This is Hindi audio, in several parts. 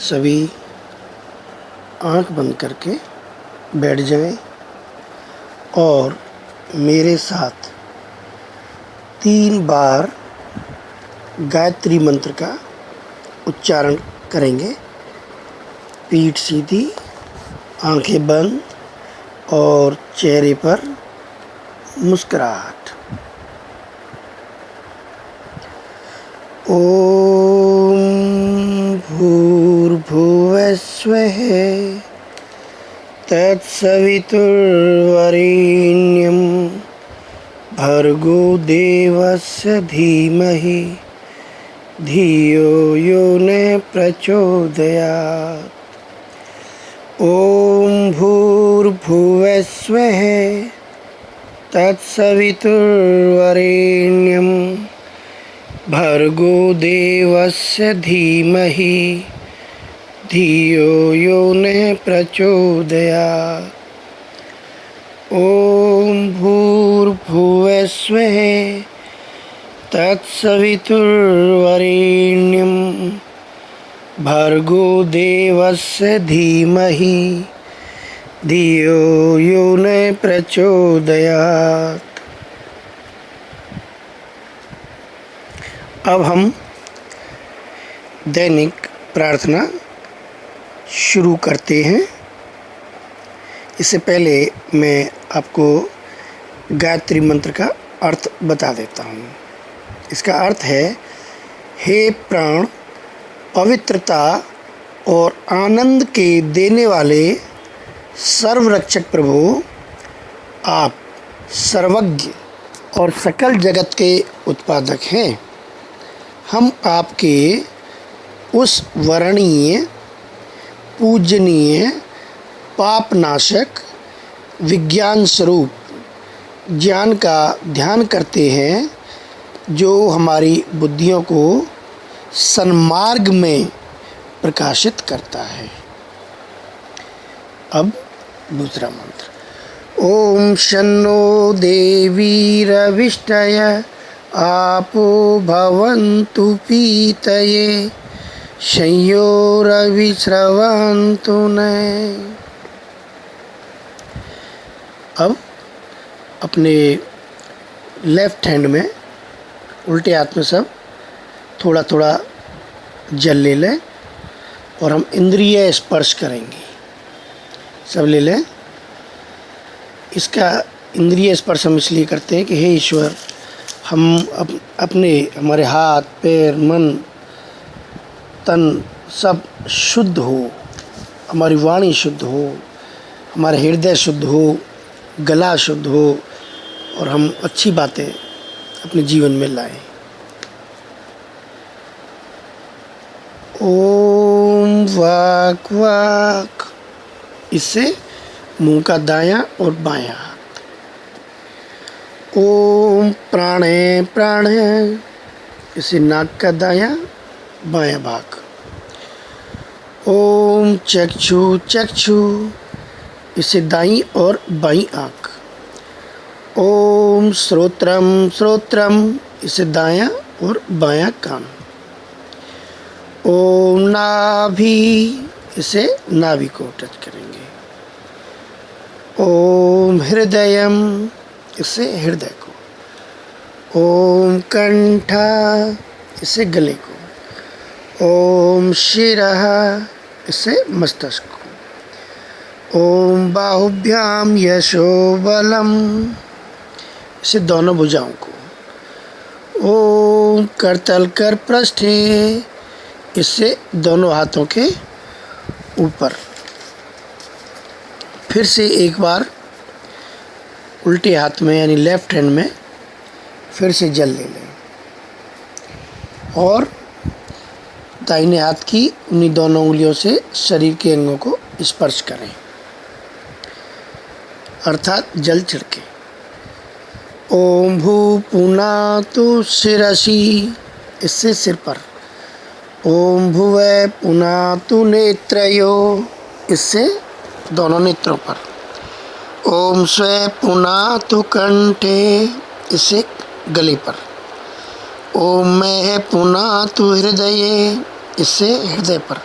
सभी आँख बंद करके बैठ जाएं और मेरे साथ 3 बार गायत्री मंत्र का उच्चारण करेंगे। पीठ सीधी, आंखें बंद और चेहरे पर मुस्कुराहट। ओम भूर्भुवस्वः तत्सवितुर्वरेण्यं भर्गो देवस्य धीमहि धियो यो न प्रचोदयात्। ओम भूर्भुवस्वः तत्सवितुर्वरेण्यं भर्गो देवस्य धीमहि धियो यो न प्रचोदयात्। ओम भूर्भुवस्वः तत्सवितुर्वरेण्यं भर्गो देवस्य धीमहि धियो यो न प्रचोदयात्। अब हम दैनिक प्रार्थना शुरू करते हैं। इससे पहले मैं आपको गायत्री मंत्र का अर्थ बता देता हूँ। इसका अर्थ है, हे प्राण, पवित्रता और आनंद के देने वाले सर्वरक्षक प्रभु, आप सर्वज्ञ और सकल जगत के उत्पादक हैं। हम आपके उस वरणीय, पूजनीय, पापनाशक, विज्ञान स्वरूप ज्ञान का ध्यान करते हैं, जो हमारी बुद्धियों को सन्मार्ग में प्रकाशित करता है। अब दूसरा मंत्र। ओम शन्नो देवीरविष्टय आपो भवन्तु पीतये संयोरविस्रवन्तु नः। अब अपने लेफ्ट हैंड में, उल्टे हाथ में सब थोड़ा थोड़ा जल ले लें और हम इंद्रिय स्पर्श करेंगे। सब ले लें। इसका इंद्रिय स्पर्श हम इसलिए करते हैं कि हे ईश्वर, हम हमारे हाथ, पैर, मन, तन सब शुद्ध हो, हमारी वाणी शुद्ध हो, हमारा हृदय शुद्ध हो, गला शुद्ध हो और हम अच्छी बातें अपने जीवन में लाएं। ओम वाक वाक, इससे मुंह का दायां और बायां हाथ। ओम प्राणे प्राणे, इससे नाक का दायां बायां भाग। ओम चक्षु चक्षु, इससे दाईं और बाईं आँख। ओम श्रोत्रम श्रोत्रम, इससे दायां और बायां कान। ओम नाभि, इसे नाभि को टच करेंगे। ओम हृदयम, इससे हृदय को। ओम कंठा, इससे गले को। ओम शिरः, इससे मस्तिष्क को। ओम बाहुभ्याम यशोबलम, इससे दोनों भुजाओं को। ओम करतल कर पृष्ठे, इससे दोनों हाथों के ऊपर। फिर से एक बार उल्टे हाथ में यानी लेफ्ट हैंड में फिर से जल ले लें और दाहिने हाथ की उन्हीं दोनों उंगलियों से शरीर के अंगों को स्पर्श करें, अर्थात जल छिड़के। ओम भू पुनातु शिरसि, इससे सिर पर। ओम भुवः पुनातु नेत्रयो, इससे दोनों नेत्रों पर। ओम स्वे पुनातु कंठे, इससे गले पर। ओम मैं पुनातु हृदये, इससे हृदय पर।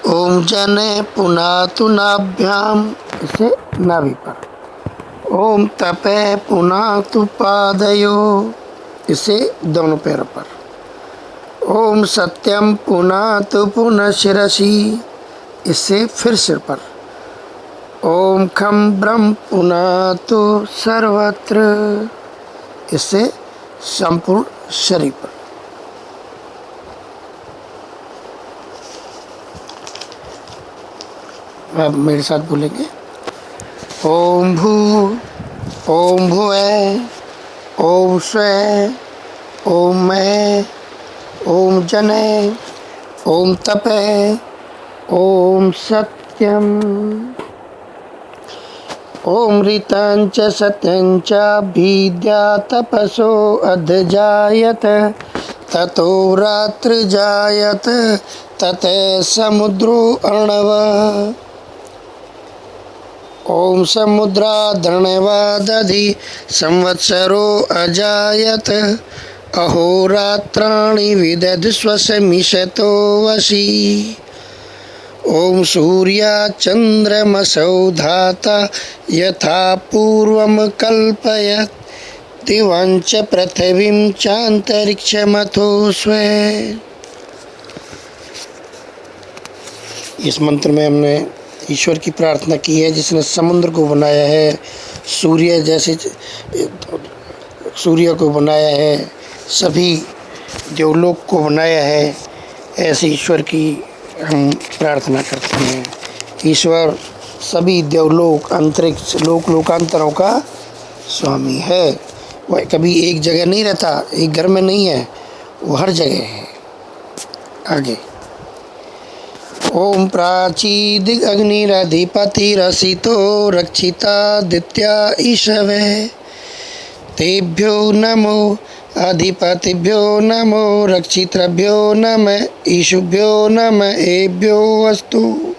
ओम जने पुनातु नाभ्याम, इसे नाभि पर। ओम तपे पुनातु पादयो, इसे दोनों पैरों पर। ओम सत्यम पुनातु पुनः शिरसि, इससे फिर सिर पर। ओम खम ब्रह्म पुनातु सर्वत्र, इससे संपूर्ण शरीर पर। अब मेरे साथ बोलेंगे। ओम भू, ओम भुवः, ओम स्वः, ओम मैं, ओम जने, ओम तपः, ओम सत्यम। ओम ऋतांच सत्यंच भिद्या तपसो अधजायत, ततो रात्र जायत ततः समुद्रो अर्णवः। ओम समुद्रादर्णवादधि संवत्सरो अजायत, अहोरात्राणि विदध्वसमिषतो वशी। ओम सूर्याचन्द्रमसौ धाता यथा पूर्वं कल्पयत्, दिवांच पृथिवीं चान्तरिक्षमथो स्वः। इस मंत्र में हमने ईश्वर की प्रार्थना की है जिसने समुद्र को बनाया है, सूर्य जैसे सूर्य को बनाया है, सभी देवलोक को बनाया है। ऐसे ईश्वर की हम प्रार्थना करते हैं। ईश्वर सभी देवलोक, अंतरिक्ष, लोक लोकांतरों का स्वामी है। वह कभी एक जगह नहीं रहता, एक घर में नहीं है, वो हर जगह है। आगे। ओम प्राचीदिक अग्निरधिपतिरसितो रक्षितादित्या ईशवे, तेभ्यो नमो अधिपतिभ्यो नमो रक्षितृभ्यो नम ईशुभ्यो नम एभ्यो अस्तु।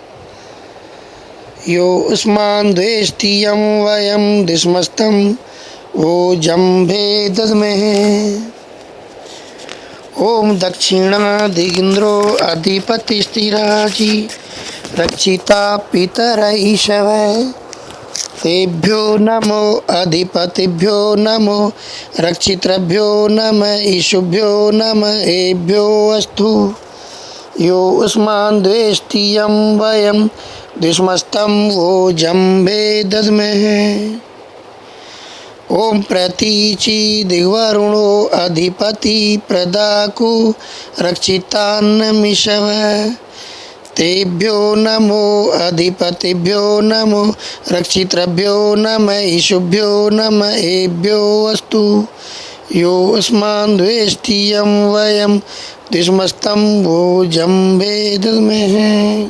यो अस्मान् द्वेष्टि यं वयं दिस्मस्तं ओजम्भे दद्महे। ओम दक्षिणादिगिन्द्रो अधिपतिस्थिराजी रक्षिता पितर ईशवे, तेभ्यो नमो अधिपतिभ्यो नमो रक्षितृभ्यो नम ईशुभ्यो नम एभ्यो अस्तु। यो अस्मान् द्वेष्टि यं वयं द्विष्मस्तं ओजम्भे दद्महे। ओम प्रतीचि दिग्वरुणो अधिपति प्रदाकु रक्षितान्नमिषवः, तेभ्यो नमो अधिपतिभ्यो नमो रक्षितृभ्यो नम ईशुभ्यो नम एभ्यो अस्तु। यो अस्मान् द्वेष्टि यं वयं द्विष्मस्तं ओजम्भे दद्महे।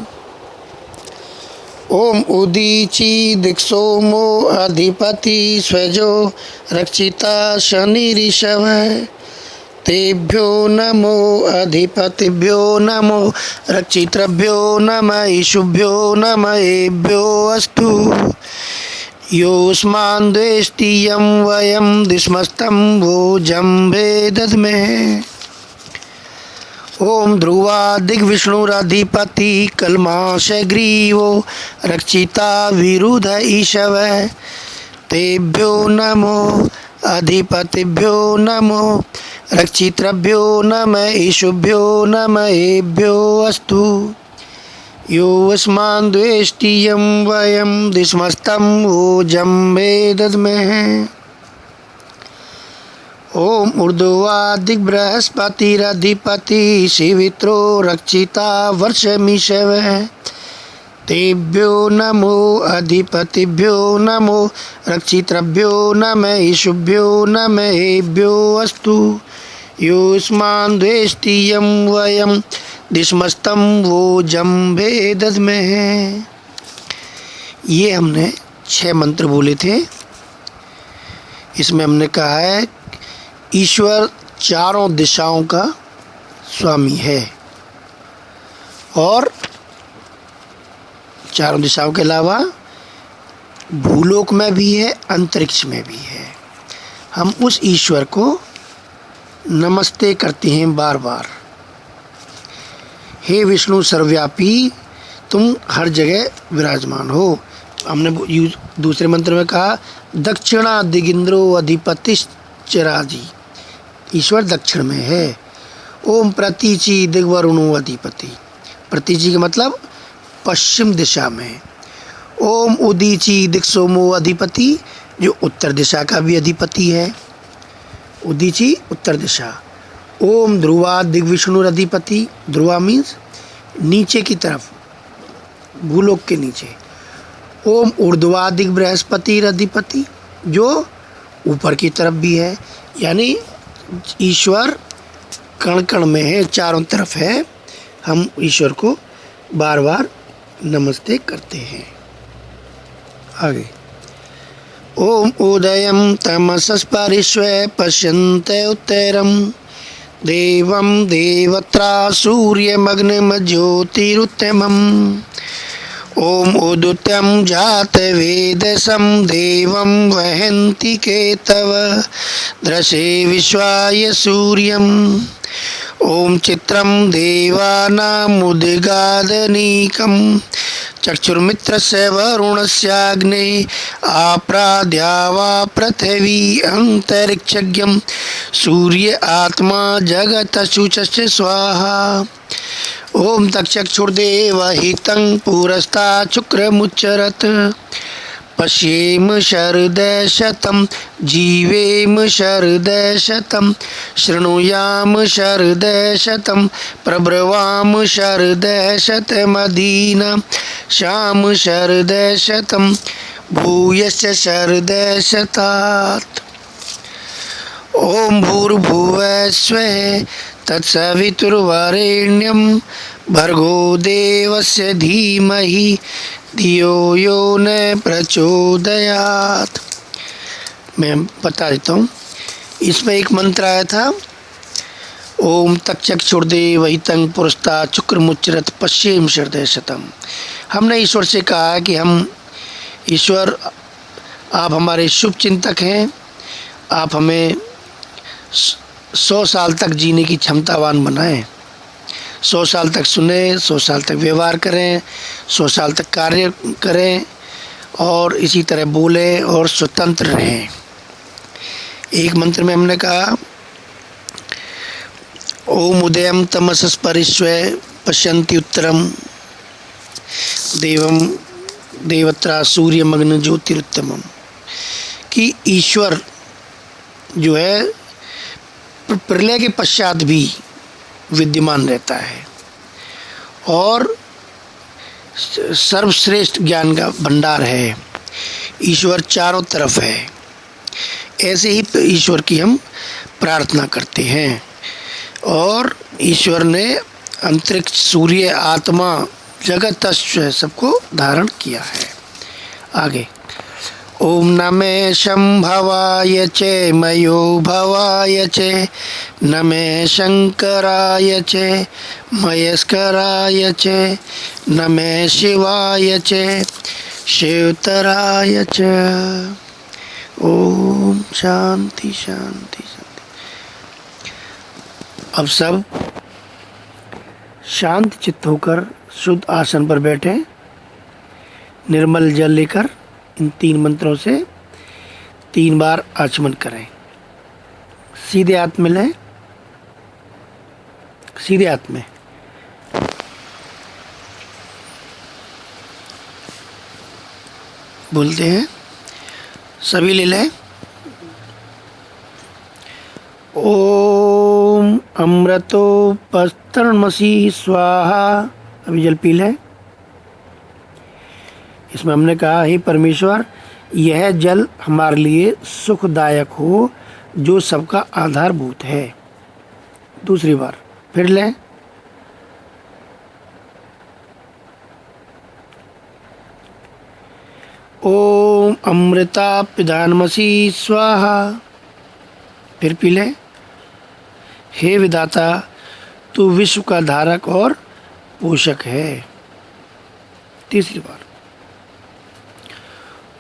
ओम उदीचि दिक्सोमो अधिपति स्वजो रक्षिता शनिरिषवः, तेभ्यो नमो अधिपतिभ्यो नमो रक्षितृभ्यो नम ईशुभ्यो नम एभ्यो अस्तु। योऽस्मान् द्वेष्टि यं वयं द्विष्मस्तं ओजम्भे दद्महे। ओम ध्रुवादिग्विष्णुरधिपति कल्माशग्रीवो रक्षिता विरुध ईशवः, तेभ्यो नमो अधिपतिभ्यो नमो रक्षितृभ्यो नम ईशुभ्यो नम एभ्यो अस्तु। यो अस्मान् द्वेष्टि यं वयं द्विष्मस्तं ओजम्भे दद्महे। ओम ऊर्ध्वादिक बृहस्पतिरधिपति शिवित्रो रक्षिता वर्षमिषवः, तेभ्यो नमो अधिपतिभ्यो नमो रक्षितृभ्यो नम ईशुभ्यो नम एभ्यो अस्तु। योऽस्मान् द्वेष्टि यं वयं द्विष्मस्तं ओजम्भे दद्महे। ये हमने 6 मंत्र बोले थे। इसमें हमने कहा है ईश्वर चारों दिशाओं का स्वामी है और चारों दिशाओं के अलावा भूलोक में भी है, अंतरिक्ष में भी है। हम उस ईश्वर को नमस्ते करते हैं बार बार। हे विष्णु सर्वव्यापी, तुम हर जगह विराजमान हो। हमने दूसरे मंत्र में कहा दक्षिणा दिगिंद्रो अधिपतिश्चराजी, ईश्वर दक्षिण में है। ओम प्रतीचि दिग्वरुणो अधिपति, प्रतीचि का मतलब पश्चिम दिशा में। ओम उदीची दिक्सोमो अधिपति, जो उत्तर दिशा का भी अधिपति है। उदीची उत्तर दिशा। ओम ध्रुवा दिग्विष्णुर अधिपति, ध्रुवा मीन्स नीचे की तरफ, भूलोक के नीचे। ओम ऊर्ध्वा दिग बृहस्पति अधिपति, जो ऊपर की तरफ भी है, यानी ईश्वर कण कण में है, चारों तरफ है। हम ईश्वर को बार बार नमस्ते करते हैं। आगे ओम उदयं तमसस्परिष्व पश्यन्ते उत्तरं देवं देवत्रा सूर्यमग्निमज्योतिरुत्तमम्। ओम उदुत्यं जात वेदसं देवं वहन्ति केतव दृशे विश्वाय सूर्यम्। ओम चित्रं देवानामुद्गादनीकं चक्षुर्मित्रस्य वरुणस्याग्ने आप्राद्यावा पृथिवी अंतरिक्षज्ञं सूर्य आत्मा जगतशुचस्य स्वाहा। ओम तक्षुर्देव हितं पुरस्तात् शुक्रमुच्चरत् पश्येम शरदशतं जीवेम शरदशतं शृणुयाम शरदशतं प्रब्रवाम शरदशतमदीना शाम शरदशतं भूयश्च शरदशतात्। ओम भूर्भुवस्वः तत्सवितुर्वरेण्यं भर्गो देवस्य धीमहि धियो यो न प्रचोदयात्। मैं बता देता हूँ, इसमें एक मंत्र आया था ओम तक्षुर्देव हितं पुरस्तात् शुक्रमुच्चरत् पश्येम शरदशतं। हमने ईश्वर से कहा कि हम ईश्वर आप हमारे शुभ चिंतक हैं, आप हमें 100 साल तक जीने की क्षमतावान बनाएं, 100 साल तक सुने, 100 साल तक व्यवहार करें, 100 साल तक कार्य करें और इसी तरह बोलें और स्वतंत्र रहें। एक मंत्र में हमने कहा ओम उदयं तमसस्परिष्व पश्यन्ति उत्तरम देवं देवत्रा सूर्यमग्न ज्योतिरुत्तमम, कि ईश्वर जो है प्रलय के पश्चात भी विद्यमान रहता है और सर्वश्रेष्ठ ज्ञान का भंडार है। ईश्वर चारों तरफ है। ऐसे ही ईश्वर की हम प्रार्थना करते हैं और ईश्वर ने अंतरिक्ष सूर्य आत्मा जगत सबको धारण किया है। आगे ओम नमः शंभवाय च मयो भवाय च नमः शंकराय च मयस्कराय च नमः शिवाय च शिवतराय च। ओम शांति शांति शांति। अब सब शांत चित्त होकर शुद्ध आसन पर बैठे, निर्मल जल लेकर इन 3 मंत्रों से 3 बार आचमन करें। सीधे हाथ में लें, सीधे हाथ में बोलते हैं, सभी ले लें। ओम अमृतोपस्तरणमसि स्वाहा। अभी जल पी लें। इसमें हमने कहा हे परमेश्वर, यह जल हमारे लिए सुखदायक हो जो सबका आधारभूत है। दूसरी बार फिर लें। ओम अमृता पिधानमसि स्वाहा। फिर पी लें। हे विधाता, तू विश्व का धारक और पोषक है। तीसरी बार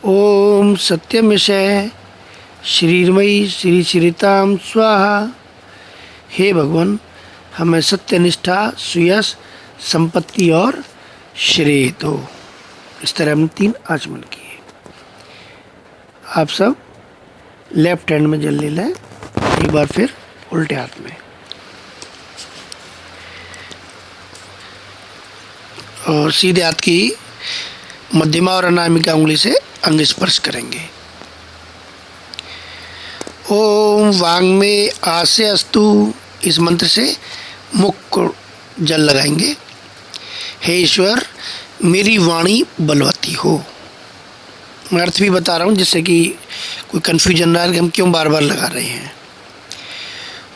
ओम सत्यमिशय श्रीर्मयी श्री श्रीताम स्वाहा। हे भगवान, हमें सत्यनिष्ठा, सुयश, संपत्ति और श्रेतो। इस तरह हमने 3 आचमन किए। आप सब लेफ्ट हैंड में जल ले लें, एक बार फिर उल्टे हाथ में, और सीधे हाथ की मध्यमा और अनामिका उंगली से अंग स्पर्श करेंगे। ओम वांग में आसे अस्तु, इस मंत्र से मुख को जल लगाएंगे। हे ईश्वर, मेरी वाणी बलवती हो। मैं अर्थ भी बता रहा हूँ जिससे कि कोई कन्फ्यूजन ना रहे कि हम क्यों बार बार लगा रहे हैं।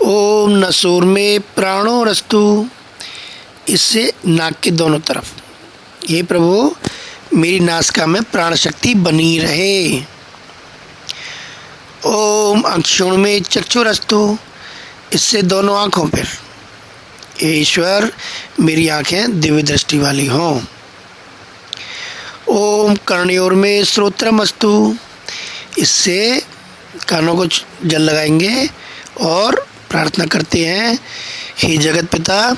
ओम नसूर में प्राणो रस्तु, इससे नाक के दोनों तरफ, हे प्रभु मेरी नासिका में प्राण शक्ति बनी रहे। ओम अक्षुण में चक्षुरस्तु, इससे दोनों आँखों पर, हे ईश्वर मेरी आँखें दिव्य दृष्टि वाली हों। ओम कर्णयोर में श्रोत्रमस्तु, इससे कानों को जल लगाएंगे और प्रार्थना करते हैं, हे जगत पिता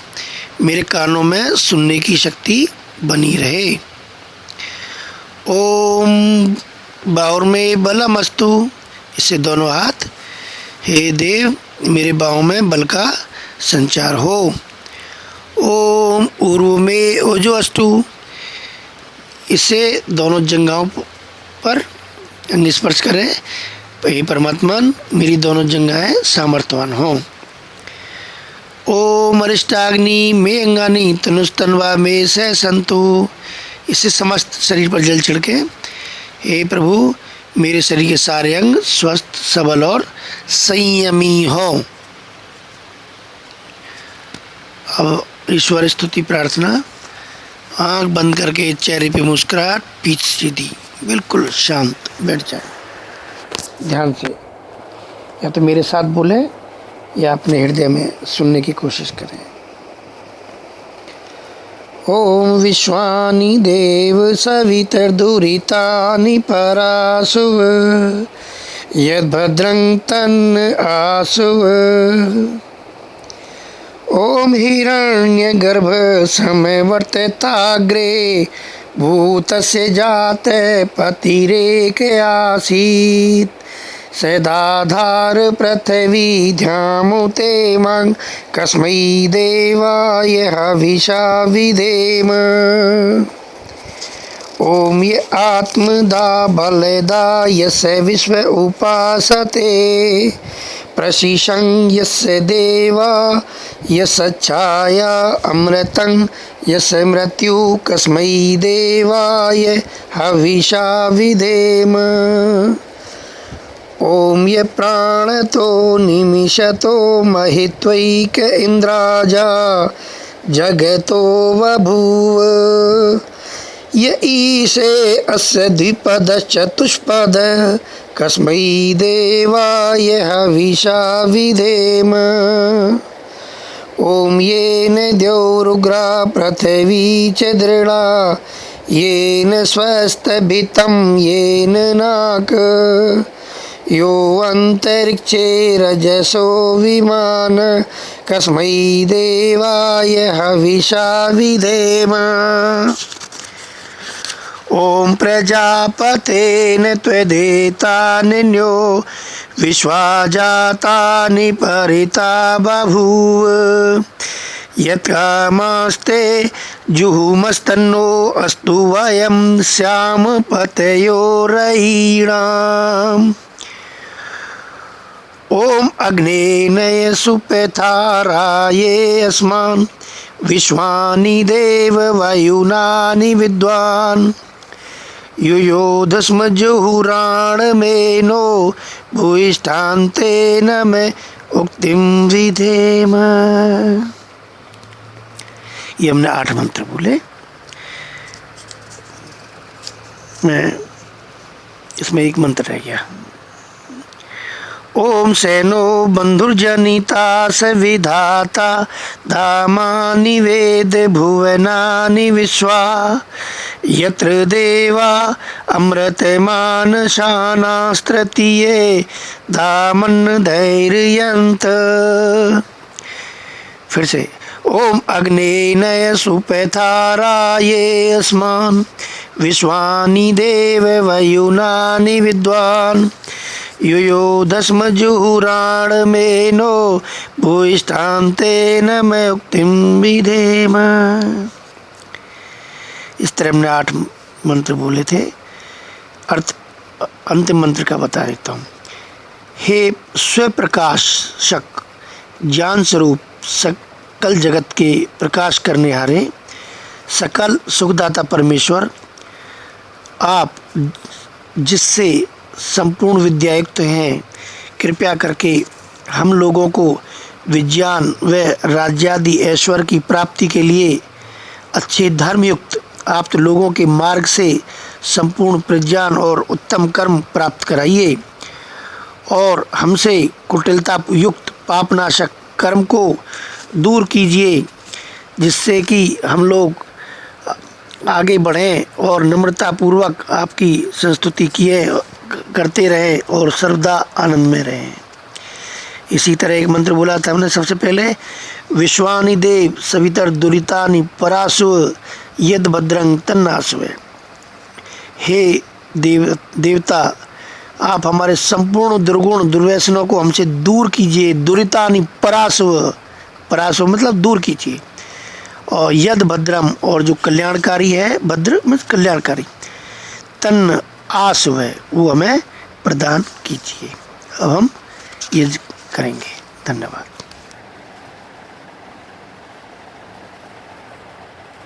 मेरे कानों में सुनने की शक्ति बनी रहे। ओम बाहुर में बलमस्तु, इससे दोनों हाथ, हे देव मेरे बाहों में बल का संचार हो। ओम उर्व में ओजो अस्तु, इससे दोनों जंघाओं पर अंग स्पर्श करें, हे परमात्मा मेरी दोनों जंघाएं सामर्थ्यवान हों। ओम अरिष्टाग्नि में अंगानी तनुस्तनवा में सह संतु, इससे समस्त शरीर पर जल छिड़के, हे प्रभु मेरे शरीर के सारे अंग स्वस्थ सबल और संयमी हो। अब ईश्वर स्तुति प्रार्थना, आँख बंद करके चेहरे पे मुस्कुराहट, पीठ सीधी, बिल्कुल शांत बैठ जाए। ध्यान से या तो मेरे साथ बोले या अपने हृदय में सुनने की कोशिश करें। ओम विश्वानि देव सवितर्दुरितानि परासुव, यद्भद्रं तन्न आसुव। ओम हिरण्यगर्भ समवर्तिताग्रे, भूतस्य जाते पतिरेक आसीत्। सदाधार पृथ्वी ध्यामुते मं, कस्मै देवाय हविषा विधेम। ओम ये आत्मदा बलदा यस्य विश्व उपासते, प्रशिशं यस्य देवा यस्छाया अमृतं यस्य मृत्यु, कस्मै देवाय हविषा विधेम। ओम ये प्राणतो निमिषतो महित्वैक इंद्राजा, जगतो बभूव। य ईशे अस्य द्विपदश्चतुष्पद, कस्मै देवाय हविषा विधेम। ओम येन द्यौरुग्रा पृथिवी च दृढा, येन स्वस्तभितं येन नाक। यो अंतरिक्षे रजसो विमान, कस्मै देवाय हविषा विधेम। ओम प्रजापतेन त्वदेतान्यो विश्वाजातानि परिता बभूव। यत्कामस्ते जुहुमस्तन्नो अस्तु वयं स्याम पतयोरयीणाम्। ओम अग्नेनय सुपथाराये अस्मान्, विश्वानि देव वायुनानि विद्वान्। युयोधस्म जुहुराण मेनो, भूयिष्ठान्तेन में उक्तिं विधेम। ये हमने 8 मंत्र बोले। मैं इसमें एक मंत्र रह गया। ओम सेनो बंधुर्जनिता स विधाता, धामानि वेद भुवनानि विश्वा। यत्र देवा अमृतमानशानास्तृतीये, धामन् धैर्यन्त। फिर से ओम अग्नेय सुपैथाराये अस्मान विश्वानि देव वयुनानि विद्वान यो दस्म जुहुराण में नो भूष्ठान्ते न मैं उक्तिम विधेम। इस तरह हमने 8 मंत्र बोले थे। अर्थ अंतिम मंत्र का बता देता हूँ। हे स्वप्रकाशक ज्ञान स्वरूप सकल जगत के प्रकाश करने हारे सकल सुखदाता परमेश्वर, आप जिससे संपूर्ण विद्यायुक्त हैं, कृपया करके हम लोगों को विज्ञान व राज्यादि ऐश्वर्य की प्राप्ति के लिए अच्छे धर्मयुक्त आप तो लोगों के मार्ग से संपूर्ण प्रज्ञान और उत्तम कर्म प्राप्त कराइए और हमसे कुटिलता युक्त पापनाशक कर्म को दूर कीजिए, जिससे कि हम लोग आगे बढ़ें और नम्रतापूर्वक आपकी संस्तुति किए करते रहें और सर्वदा आनंद में रहें। इसी तरह एक मंत्र बोला था हमने सबसे पहले, विश्वानि देव सवितर दुरितानि परासुव यद भद्रंग तन्नासुव। हे देवता, आप हमारे संपूर्ण दुर्गुण दुर्व्यसनों को हमसे दूर कीजिए। दुरितानि परासुव, परासुव मतलब दूर कीजिए। और यद भद्रम, और जो कल्याणकारी है, भद्र मतलब कल्याणकारी, तन आसुव है, वो हमें प्रदान कीजिए। अब हम ये करेंगे। धन्यवाद।